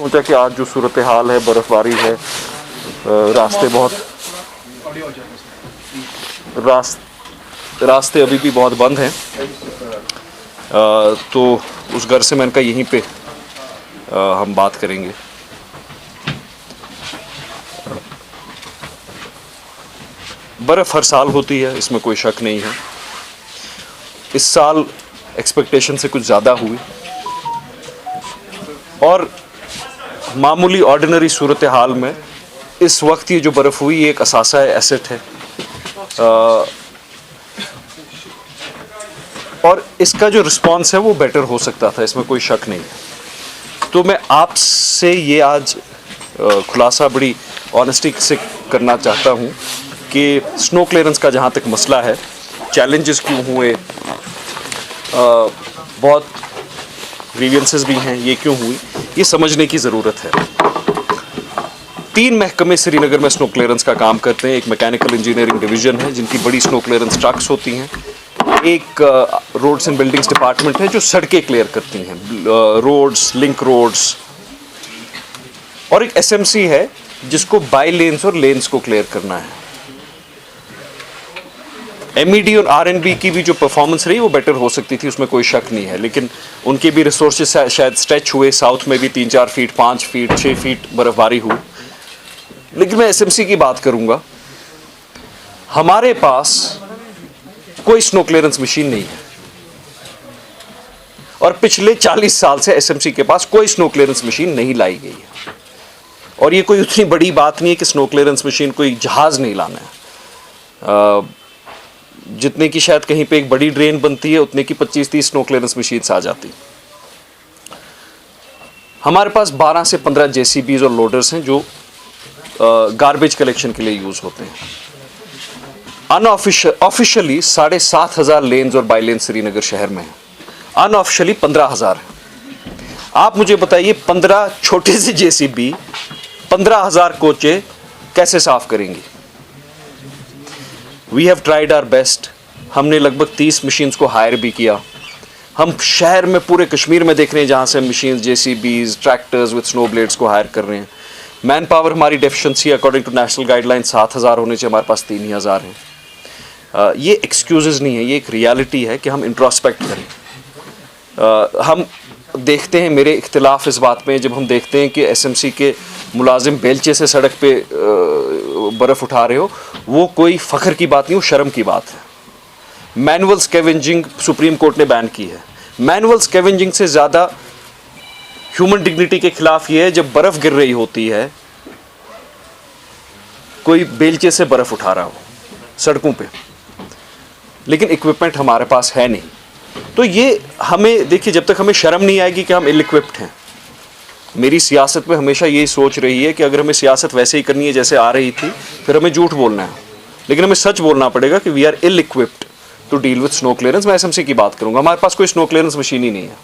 सोचा कि आज जो सूरत हाल है, बर्फ़बारी है, रास्ते बहुत रास्ते अभी भी बहुत बंद हैं, तो उस घर से मैंने कहा यहीं पे हम बात करेंगे। बर्फ़ हर साल होती है, इसमें कोई शक नहीं है। इस साल एक्सपेक्टेशन से कुछ ज़्यादा हुई और मामूली ऑर्डिनरी सूरत हाल में इस वक्त ये जो बर्फ़ हुई ये एक असासा है, एसेट है, और इसका जो रिस्पॉन्स है वो बेटर हो सकता था, इसमें कोई शक नहीं है। तो मैं आपसे ये आज खुलासा बड़ी ऑनेस्टी से करना चाहता हूँ कि स्नो क्लियरेंस का जहाँ तक मसला है, चैलेंजेस क्यों हुए, बहुत ग्रीवेंसेस भी हैं, ये क्यों हुई, ये समझने की ज़रूरत है। 3 महकमे श्रीनगर में स्नो क्लियरेंस का काम करते हैं। एक मैकेनिकल इंजीनियरिंग डिवीज़न है जिनकी बड़ी स्नो क्लियरेंस ट्रक्स होती हैं, एक रोड्स एंड बिल्डिंग्स डिपार्टमेंट है जो सड़कें क्लियर करती हैं, रोड्स, लिंक रोड्स, और एक एसएमसी है जिसको बाई लेन्स और लेन्स को क्लियर करना है। एमईडी और आरएनबी की भी जो परफॉर्मेंस रही वो बेटर हो सकती थी, उसमें कोई शक नहीं है, लेकिन उनके भी रिसोर्सेज शायद स्ट्रेच हुए। साउथ में भी 3-4 फीट, 5 फीट, 6 फीट बर्फबारी हुई। लेकिन मैं एसएमसी की बात करूंगा, हमारे पास कोई स्नो क्लियरेंस मशीन नहीं है और पिछले 40 साल से एसएमसी के पास कोई स्नो क्लियरेंस मशीन नहीं लाई गई है। और ये कोई उतनी बड़ी बात नहीं है कि स्नो क्लियरेंस मशीन कोई जहाज नहीं लाना है। जितने की शायद कहीं पे एक बड़ी ड्रेन बनती है उतने की 25-30 स्नो क्लियरेंस मशीन्स आ जाती। हमारे पास 12 से 15 जेसीबीज और लोडर्स हैं जो गार्बेज कलेक्शन के लिए यूज होते हैं। ऑफिशियली 7,500 लेन्स और बाई लेन्स श्रीनगर शहर में है, अनऑफिशियली 15,000 है। आप मुझे बताइए 15 छोटे से जेसीबी 15,000 कोचे कैसे साफ करेंगी? We have tried our best. हमने लगभग 30 मशीन्स को हायर भी किया। हम शहर में पूरे कश्मीर में देख रहे हैं जहाँ से machines, JCBs, tractors with snow blades को हायर कर रहे हैं। मैन पावर हमारी deficiency according to national guideline 7,000 होने चाहिए, हमारे पास 3,000 हैं। ये एक्सक्यूजेज नहीं है, ये एक रियलिटी है कि हम इंट्रोस्पेक्ट करें। हम देखते हैं, मेरे इख्तिलाफ इस बात में, जब हम देखते हैं कि एसएमसी के मुलाजिम बेलचे से सड़क पे बर्फ़ उठा रहे हो, वो कोई फ़ख्र की बात नहीं, वो शर्म की बात है। मैनुअल स्कैवेंजिंग सुप्रीम कोर्ट ने बैन की है। मैनुअल स्कैवेंजिंग से ज़्यादा ह्यूमन डिग्निटी के खिलाफ ये है जब बर्फ़ गिर रही होती है, कोई बेलचे से बर्फ़ उठा रहा हो सड़कों पे, लेकिन इक्विपमेंट हमारे पास है नहीं। तो ये हमें देखिए, जब तक हमें शर्म नहीं आएगी कि हम इल इक्विप्ड हैं। मेरी सियासत में हमेशा यही सोच रही है कि अगर हमें सियासत वैसे ही करनी है जैसे आ रही थी, फिर हमें झूठ बोलना है, लेकिन हमें सच बोलना पड़ेगा कि we are ill equipped to deal with snow clearance. मैं एसएमसी की बात करूंगा, हमारे पास कोई स्नो क्लियरेंस मशीन ही नहीं है।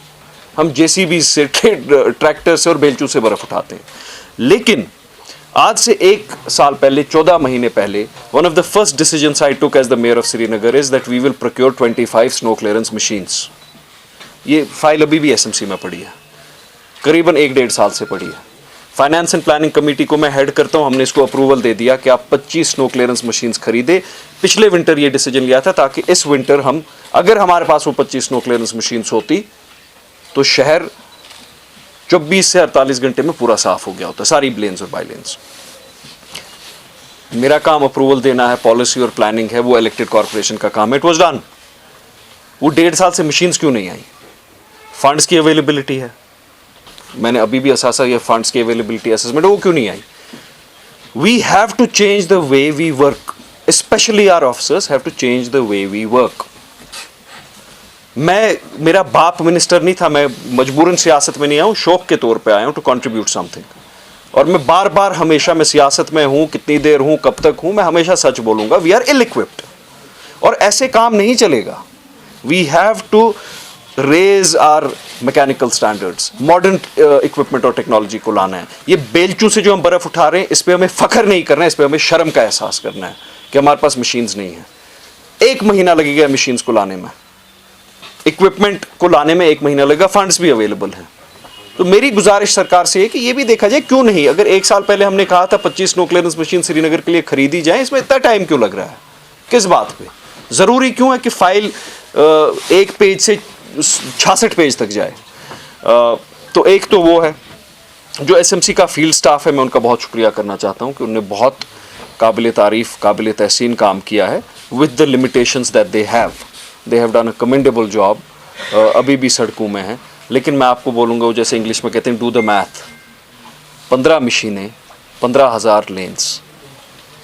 हम जेसीबी से, ट्रैक्टर से और बेलचू से बर्फ उठाते हैं। लेकिन आज से 1 साल पहले, 14 महीने पहले, one of the first decisions I took as the mayor of Srinagar is that we will procure 25 snow clearance machines. ये फाइल अभी भी एसएमसी में पड़ी है, करीबन 1-1.5 साल से पड़ी है। फाइनेंस एंड प्लानिंग कमेटी को मैं हेड करता हूं, हमने इसको अप्रूवल दे दिया कि आप 25 स्नो क्लियरेंस मशीन्स खरीदे। पिछले विंटर ये डिसीजन लिया था ताकि इस विंटर हम, अगर हमारे पास वो 25 स्नो क्लियरेंस मशीन्स होती तो शहर 24 से 48 घंटे में पूरा साफ हो गया होता, सारी लेन्स और बाई लेन्स। मेरा काम अप्रूवल देना है, पॉलिसी और प्लानिंग है, वो इलेक्टेड कॉर्पोरेशन का काम है। It was done. वो 1.5 साल से मशीन्स क्यों नहीं आई? फंड्स की अवेलेबिलिटी है, मैंने अभी भी असासा ये फंड्स की अवेलेबिलिटी असेसमेंट, वो क्यों नहीं आई? We have to change the way we work, specially our officers have to change the way we work. मेरा बाप मिनिस्टर नहीं था, मैं मजबूरन सियासत में नहीं आया हूँ, शौक के तौर पे आया हूँ टू कंट्रीब्यूट समथिंग। और मैं बार बार हमेशा, मैं सियासत में हूँ, कितनी देर हूँ, कब तक हूँ, मैं हमेशा सच बोलूँगा, वी आर इल इक्विप्ड। और ऐसे काम नहीं चलेगा। We have to raise our mechanical standards, modern equipment और टेक्नोलॉजी को लाना है। ये बेलचू से जो हम बर्फ़ उठा रहे हैं, इस पर हमें फ़ख्र नहीं करना है, इस पर हमें शर्म का एहसास करना है कि हमारे पास मशीन्स नहीं है। 1 महीना लगेगा मशीन्स को लाने में, इक्विपमेंट को लाने में 1 महीना लगेगा, फंड्स भी अवेलेबल हैं। तो मेरी गुजारिश सरकार से है कि ये भी देखा जाए क्यों नहीं, अगर 1 साल पहले हमने कहा था 25 स्नो क्लियरेंस मशीन श्रीनगर के लिए खरीदी जाए, इसमें इतना टाइम क्यों लग रहा है, किस बात पे? ज़रूरी क्यों है कि फाइल 1 पेज से 66 पेज तक जाए? तो एक तो वो है। जो एसएमसी का फील्ड स्टाफ है, मैं उनका बहुत शुक्रिया करना चाहता हूँ कि उन्होंने बहुत काबिल तारीफ़, काबिल तहसीन काम किया है with the limitations that they have done a commendable job. अभी भी सड़कों में हैं, लेकिन मैं आपको बोलूँगा, वो जैसे इंग्लिश में कहते हैं डू द मैथ, 15 मशीनें, 15,000 लेन्स,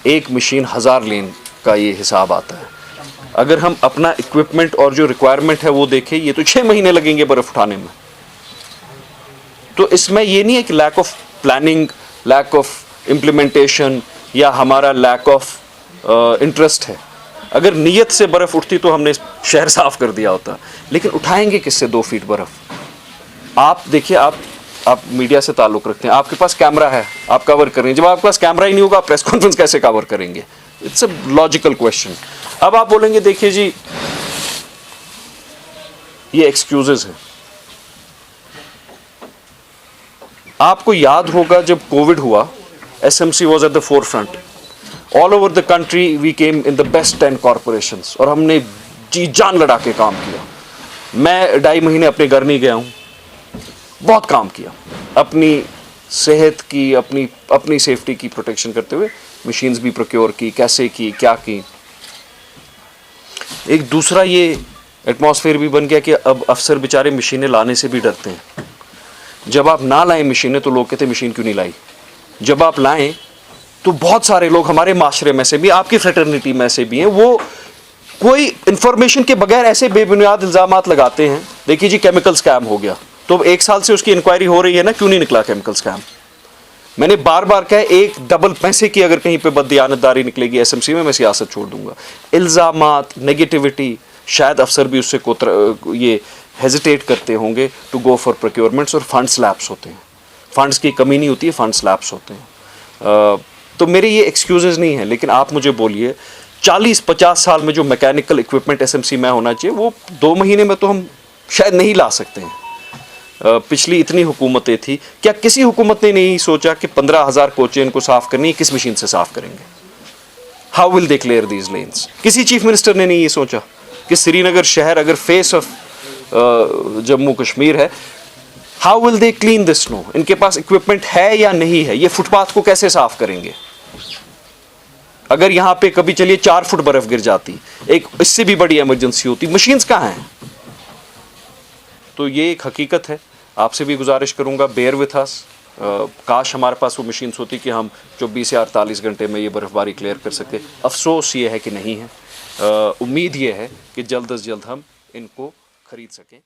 एक मशीन 1000 लेन का ये हिसाब आता है। अगर हम अपना इक्विपमेंट और जो रिक्वायरमेंट है वो देखें, ये तो 6 महीने लगेंगे बर्फ़ उठाने में। तो इसमें ये नहीं है कि lack of planning, lack of implementation या हमारा लैक ऑफ इंटरेस्ट है। अगर नीयत से बर्फ़ उठती तो हमने शहर साफ़ कर दिया होता, लेकिन उठाएंगे किससे 2 फीट बर्फ़? आप देखिए, आप मीडिया से ताल्लुक़ रखते हैं, आपके पास कैमरा है, आप कवर कर रहे हैं। जब आपके पास कैमरा ही नहीं होगा, आप प्रेस कॉन्फ्रेंस कैसे कवर करेंगे? It's a logical question. अब आप बोलेंगे देखिए जी, ये एक्सक्यूजेस हैं। आपको याद होगा जब कोविड हुआ, SMC was at the forefront. All over the country we came in the best 10 corporations और हमने जी जान लड़ा के काम किया। मैं 2.5 महीने अपने घर नहीं गया हूँ, बहुत काम किया अपनी सेहत की, अपनी सेफ्टी की प्रोटेक्शन करते हुए। मशीन्स भी प्रोक्योर की, कैसे की, क्या की। एक दूसरा ये एटमॉस्फेयर भी बन गया कि अब अफसर बेचारे मशीनें लाने से भी डरते हैं। जब आप ना लाएं मशीनें तो लोग कहते मशीन क्यों नहीं लाई। जब आप लाएं तो बहुत सारे लोग हमारे माशरे में से भी, आपकी फ्रेटर्निटी में से भी हैं, वो कोई इंफॉर्मेशन के बगैर ऐसे बेबुनियाद इल्ज़ामात लगाते हैं। देखिए जी, केमिकल स्कैम हो गया, तो 1 साल से उसकी इंक्वायरी हो रही है ना, क्यों नहीं निकला केमिकल स्कैम? मैंने बार बार कहा, एक डबल पैसे की अगर कहीं पे बददियानतदारी निकलेगी एसएमसी में, मैं सियासत छोड़ दूंगा। इल्ज़ामात, नेगेटिविटी, शायद अफसर भी उससे ये हेजिटेट करते होंगे टू गो फॉर प्रोक्योरमेंट्स, और फंड्स लैप्स होते हैं। फंड्स की कमी नहीं होती है, फंड्स लैप्स होते हैं। तो मेरे ये एक्सक्यूजेज नहीं है, लेकिन आप मुझे बोलिए 40-50 साल में जो मैकेनिकल इक्विपमेंट एसएमसी में होना चाहिए, वो 2 महीने में तो हम शायद नहीं ला सकते हैं। पिछली इतनी हुकूमतें थी, क्या किसी हुकूमत ने नहीं सोचा कि 15,000 कोचें इनको साफ़ करनी है, किस मशीन से साफ़ करेंगे? How will they clear these lens? किसी चीफ मिनिस्टर ने नहीं ये सोचा कि श्रीनगर शहर अगर फेस ऑफ जम्मू कश्मीर है, how will they clean this snow? इनके पास इक्विपमेंट है या नहीं है? ये फुटपाथ को कैसे साफ़ करेंगे? अगर यहाँ पे कभी चलिए 4 फुट बर्फ़ गिर जाती, एक इससे भी बड़ी इमरजेंसी होती, मशीन्स कहाँ हैं? तो ये एक हकीकत है। आपसे भी गुजारिश करूँगा, बेयर विथ अस। काश हमारे पास वो मशीन्स होती कि हम 24 या 48 घंटे में ये बर्फ़बारी क्लियर कर सकते। अफसोस ये है कि नहीं है। उम्मीद ये है कि जल्द अज जल्द हम इनको खरीद सकें।